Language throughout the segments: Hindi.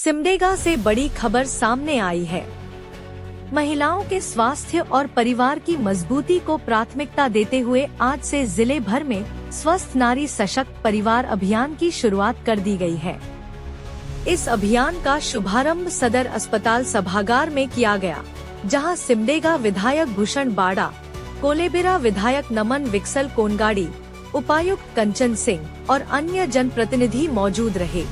सिमडेगा से बड़ी खबर सामने आई है। महिलाओं के स्वास्थ्य और परिवार की मजबूती को प्राथमिकता देते हुए आज से जिले भर में स्वस्थ नारी सशक्त परिवार अभियान की शुरुआत कर दी गई है। इस अभियान का शुभारंभ सदर अस्पताल सभागार में किया गया, जहां सिमडेगा विधायक भूषण बाड़ा, कोलेबिरा विधायक नमन विक्सल कोनगाड़ी, उपायुक्त कंचन सिंह और अन्य जनप्रतिनिधि मौजूद रहे।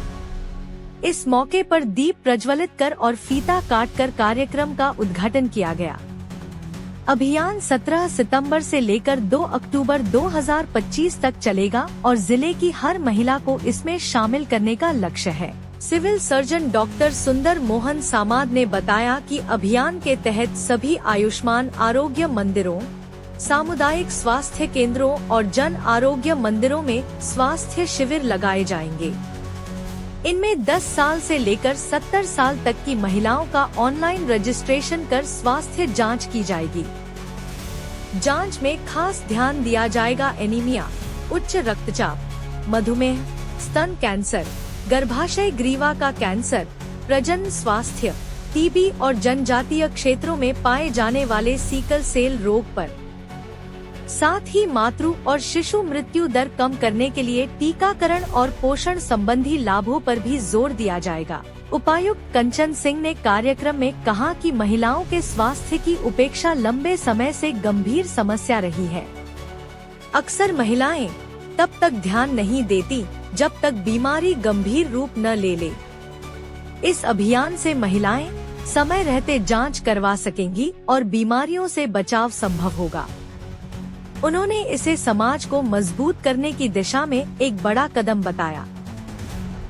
इस मौके पर दीप प्रज्वलित कर और फीता काटकर कार्यक्रम का उद्घाटन किया गया। अभियान 17 सितंबर से लेकर 2 अक्टूबर 2025 तक चलेगा और जिले की हर महिला को इसमें शामिल करने का लक्ष्य है। सिविल सर्जन डॉक्टर सुंदर मोहन सामाद ने बताया कि अभियान के तहत सभी आयुष्मान आरोग्य मंदिरों, सामुदायिक स्वास्थ्य केंद्रों और जन आरोग्य मंदिरों में स्वास्थ्य शिविर लगाए जाएंगे। इनमें 10 साल से लेकर 70 साल तक की महिलाओं का ऑनलाइन रजिस्ट्रेशन कर स्वास्थ्य जांच की जाएगी। जांच में खास ध्यान दिया जाएगा एनीमिया, उच्च रक्तचाप, मधुमेह, स्तन कैंसर, गर्भाशय ग्रीवा का कैंसर, प्रजनन स्वास्थ्य, टीबी और जनजातीय क्षेत्रों में पाए जाने वाले सीकल सेल रोग पर। साथ ही मातृ और शिशु मृत्यु दर कम करने के लिए टीकाकरण और पोषण संबंधी लाभों पर भी जोर दिया जाएगा। उपायुक्त कंचन सिंह ने कार्यक्रम में कहा कि महिलाओं के स्वास्थ्य की उपेक्षा लंबे समय से गंभीर समस्या रही है। अक्सर महिलाएं तब तक ध्यान नहीं देती जब तक बीमारी गंभीर रूप न ले ले। इस अभियान से महिलाएं समय रहते जांच करवा सकेंगी और बीमारियों से बचाव संभव होगा। उन्होंने इसे समाज को मजबूत करने की दिशा में एक बड़ा कदम बताया।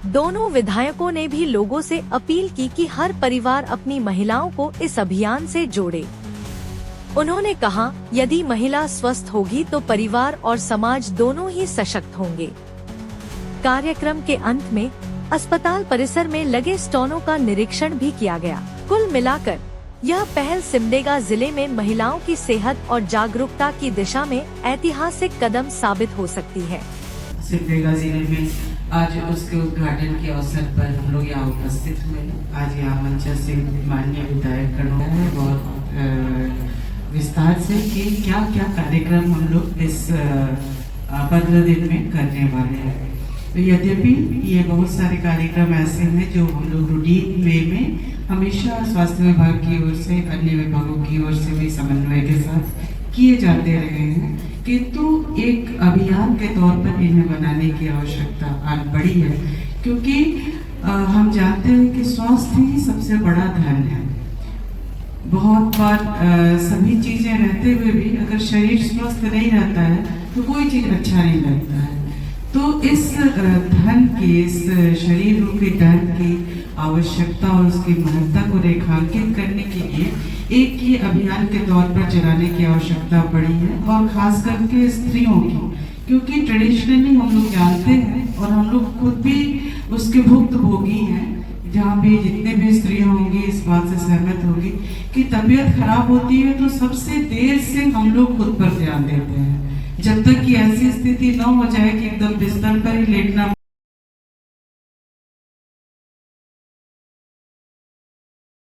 दोनों विधायकों ने भी लोगों से अपील की कि हर परिवार अपनी महिलाओं को इस अभियान से जोड़े। उन्होंने कहा, यदि महिला स्वस्थ होगी तो परिवार और समाज दोनों ही सशक्त होंगे। कार्यक्रम के अंत में अस्पताल परिसर में लगे स्टॉलों का निरीक्षण भी किया गया। कुल मिलाकर यह पहल सिमडेगा जिले में महिलाओं की सेहत और जागरूकता की दिशा में ऐतिहासिक कदम साबित हो सकती है। सिमडेगा जिले में आज उसके उद्घाटन के अवसर पर हम लोग यहाँ उपस्थित हुए। आज यहाँ मंचा से माननीय विधायक गण है और विस्तार से कि क्या क्या कार्यक्रम हम लोग इस 15 दिन में करने वाले हैं। तो यद्यपि ये बहुत सारे कार्यक्रम ऐसे हैं जो हम लोग रूटीन वे में हमेशा स्वास्थ्य विभाग की ओर से, अन्य विभागों की ओर से भी समन्वय के साथ किए जाते रहे हैं, किंतु एक अभियान के तौर पर इन्हें बनाने की आवश्यकता आज बड़ी है, क्योंकि हम जानते हैं कि स्वास्थ्य ही सबसे बड़ा धन है। बहुत बार सभी चीजें रहते हुए भी अगर शरीर स्वस्थ नहीं रहता है तो कोई चीज अच्छा नहीं लगता है। तो इस धन की, इस शरीर रूपी धन की आवश्यकता और उसकी महत्ता को रेखांकित करने के लिए एक ये अभियान के तौर पर चलाने की आवश्यकता पड़ी है, और खास करके स्त्रियों की, क्योंकि ट्रेडिशनली हम लोग जानते हैं और हम लोग खुद भी उसके भुक्तभोगी हैं। जहाँ भी जितने भी स्त्रियां होंगी इस बात से सहमत होगी कि तबीयत खराब होती है तो सबसे देर से हम लोग खुद पर ध्यान देते हैं, जब तक कि ऐसी स्थिति न हो जाए कि एकदम बिस्तर पर ही लेटना